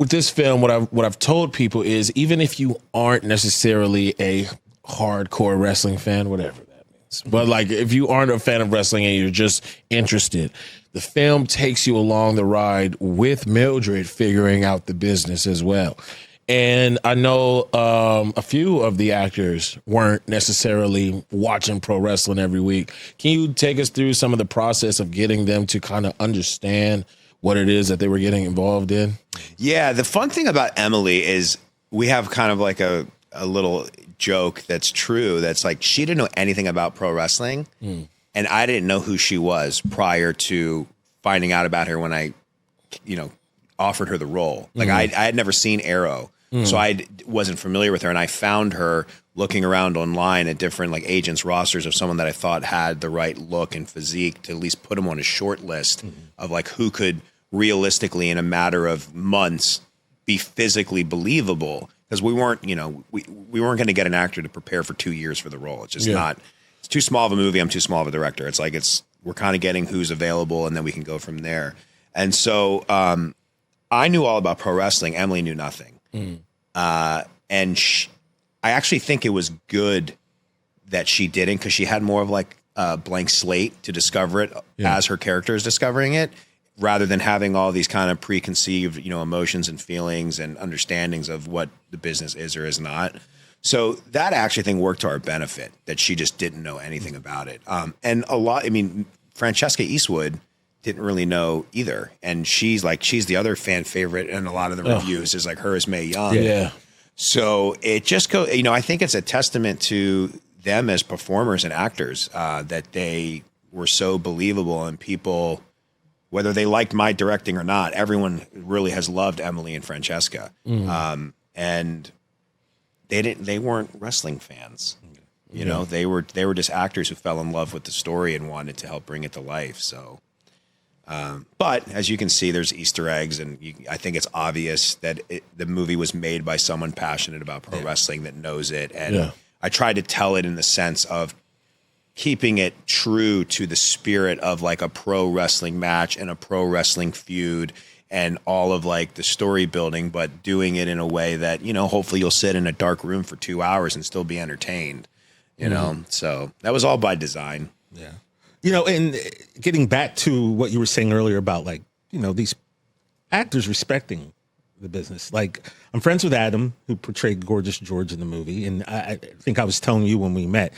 with this film, what I've told people is, even if you aren't necessarily a hardcore wrestling fan, whatever that means, but like if you aren't a fan of wrestling and you're just interested, the film takes you along the ride with Mildred figuring out the business as well. And I know a few of the actors weren't necessarily watching pro wrestling every week. Can you take us through some of the process of getting them to kind of understand what it is that they were getting involved in? Yeah, the fun thing about Emily is we have kind of like a little joke that's true. That's like, she didn't know anything about pro wrestling, and I didn't know who she was prior to finding out about her when I, offered her the role. Like I had never seen Arrow. So I wasn't familiar with her, and I found her looking around online at different like agents rosters of someone that I thought had the right look and physique to at least put them on a short list of like who could realistically in a matter of months be physically believable, because we weren't we weren't going to get an actor to prepare for 2 years for the role. It's just not. It's too small of a movie. I'm too small of a director. It's like we're kind of getting who's available, and then we can go from there. And so I knew all about pro wrestling. Emily knew nothing. And I actually think it was good that she didn't, because she had more of like a blank slate to discover it as her character is discovering it, rather than having all these kind of preconceived, emotions and feelings and understandings of what the business is or is not. So that actually thing worked to our benefit, that she just didn't know anything about it. And Francesca Eastwood didn't really know either. And she's the other fan favorite in a lot of the reviews, is like her as Mae Young. Yeah. So it just goes, I think it's a testament to them as performers and actors that they were so believable, and people, whether they liked my directing or not, everyone really has loved Emily and Francesca. And they weren't wrestling fans. They were just actors who fell in love with the story and wanted to help bring it to life. So but as you can see, there's Easter eggs, and I think it's obvious that the movie was made by someone passionate about pro wrestling that knows it. And I tried to tell it in the sense of keeping it true to the spirit of like a pro wrestling match and a pro wrestling feud and all of like the story building, but doing it in a way that, hopefully you'll sit in a dark room for 2 hours and still be entertained, So that was all by design. Yeah. And getting back to what you were saying earlier about like, these actors respecting the business. Like, I'm friends with Adam, who portrayed Gorgeous George in the movie. And I think I was telling you when we met,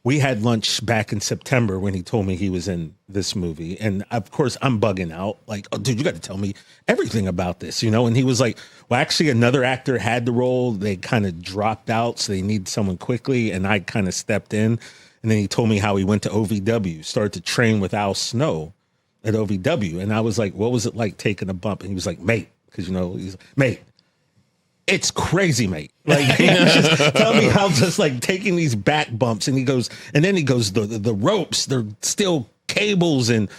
we had lunch back in September when he told me he was in this movie. And of course, I'm bugging out like, oh, dude, you got to tell me everything about this, And he was like, well, actually, another actor had the role. They kind of dropped out, so they need someone quickly. And I kind of stepped in. And then he told me how he went to OVW, started to train with Al Snow at OVW. And I was like, what was it like taking a bump? And he was like, mate, because, he's like, mate, it's crazy, mate. Like, he just tell me how just like taking these back bumps. And then he goes, the ropes, they're still cables. And,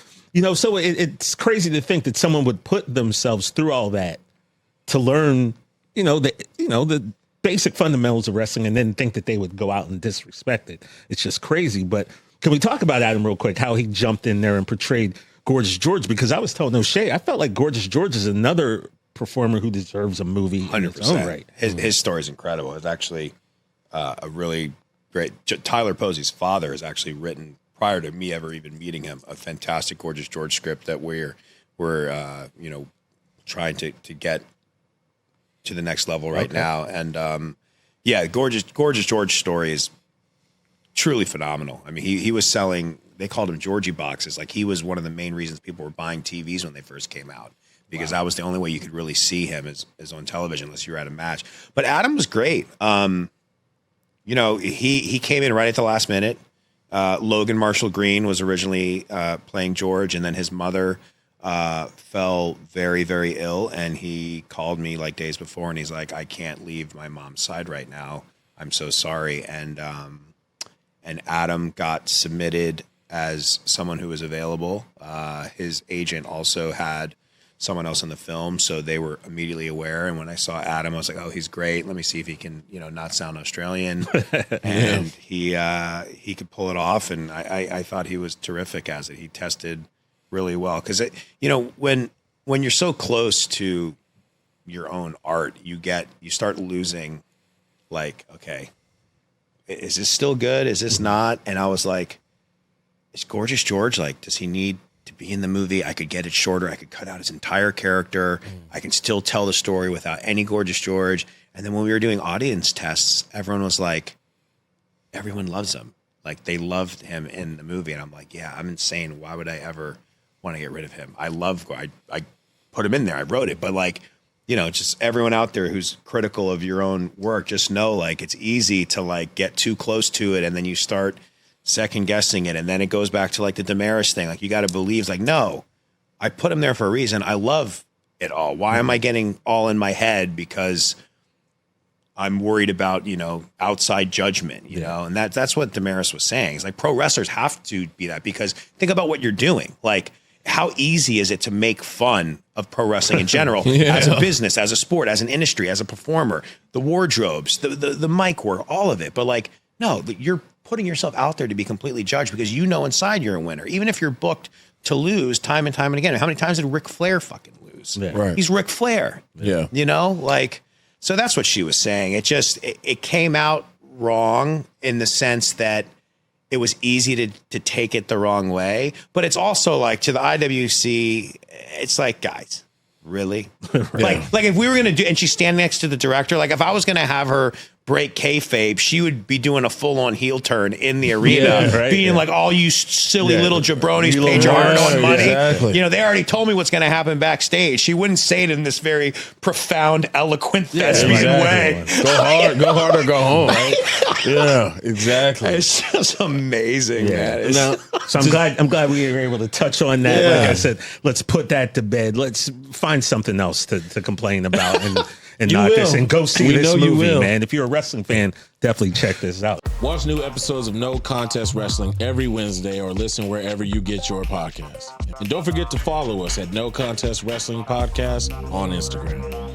so it's crazy to think that someone would put themselves through all that to learn, the basic fundamentals of wrestling, and then think that they would go out and disrespect it. It's just crazy. But can we talk about Adam real quick, how he jumped in there and portrayed Gorgeous George? Because I was telling O'Shea, I felt like Gorgeous George is another performer who deserves a movie 100%. In his own right. His story is incredible. It's actually a really great. Tyler Posey's father has actually written, prior to me ever even meeting him, a fantastic Gorgeous George script that we're trying to get to the next level right now. And Gorgeous George's story is truly phenomenal. I mean, he was selling, they called him Georgie boxes. Like, he was one of the main reasons people were buying TVs when they first came out, because that was the only way you could really see him is on television, unless you were at a match. But Adam was great. He came in right at the last minute. Logan Marshall Green was originally playing George, and then his mother fell very, very ill, and he called me like days before, and he's like, I can't leave my mom's side right now. I'm so sorry. And Adam got submitted as someone who was available. His agent also had someone else in the film, so they were immediately aware. And when I saw Adam, I was like, oh, he's great. Let me see if he can, not sound Australian. And he could pull it off, and I thought he was terrific as it. He tested really well, because when you're so close to your own art, you start losing, like, okay, is this still good? Is this not? And I was like, is Gorgeous George, like, does he need to be in the movie? I could get it shorter. I could cut out his entire character. I can still tell the story without any Gorgeous George. And then when we were doing audience tests, everyone was like, everyone loves him. Like, they loved him in the movie. And I'm like, yeah, I'm insane. Why would I ever want to get rid of him? I put him in there. I wrote it. But, like, you know, just everyone out there who's critical of your own work, just know, like, it's easy to, like, get too close to it. And then you start second guessing it. And then it goes back to, like, the Damaris thing. Like, you got to believe, it's like, no, I put him there for a reason. I love it all. Why am I getting all in my head because I'm worried about, you know, outside judgment, you know? And that's what Damaris was saying. It's like, pro wrestlers have to be that, because think about what you're doing. Like, how easy is it to make fun of pro wrestling in general as a business, as a sport, as an industry, as a performer, the wardrobes, the mic work, all of it. But, like, no, you're putting yourself out there to be completely judged because you know inside you're a winner. Even if you're booked to lose time and time and again. How many times did Ric Flair fucking lose? Yeah. Right. He's Ric Flair. Yeah. You know, like, so that's what she was saying. It came out wrong in the sense that it was easy to take it the wrong way. But it's also like, to the IWC, it's like, guys, really? Like if we were going to do, and she's standing next to the director, like, if I was going to have her break kayfabe, she would be doing a full-on heel turn in the arena, being like, all you silly little jabronis paid your hard-earned money. Exactly. You know, they already told me what's going to happen backstage. She wouldn't say it in this very profound, eloquent thespian way. Go hard or go home, right? Yeah, exactly. It's just amazing, man. So I'm glad we were able to touch on that. Yeah. Like I said, let's put that to bed. Let's find something else to complain about and You not will. this, and go see We this know you movie, will. man. If you're a wrestling fan, definitely check this out. Watch new episodes of No Contest Wrestling every Wednesday, or listen wherever you get your podcasts. And don't forget to follow us at No Contest Wrestling Podcast on Instagram.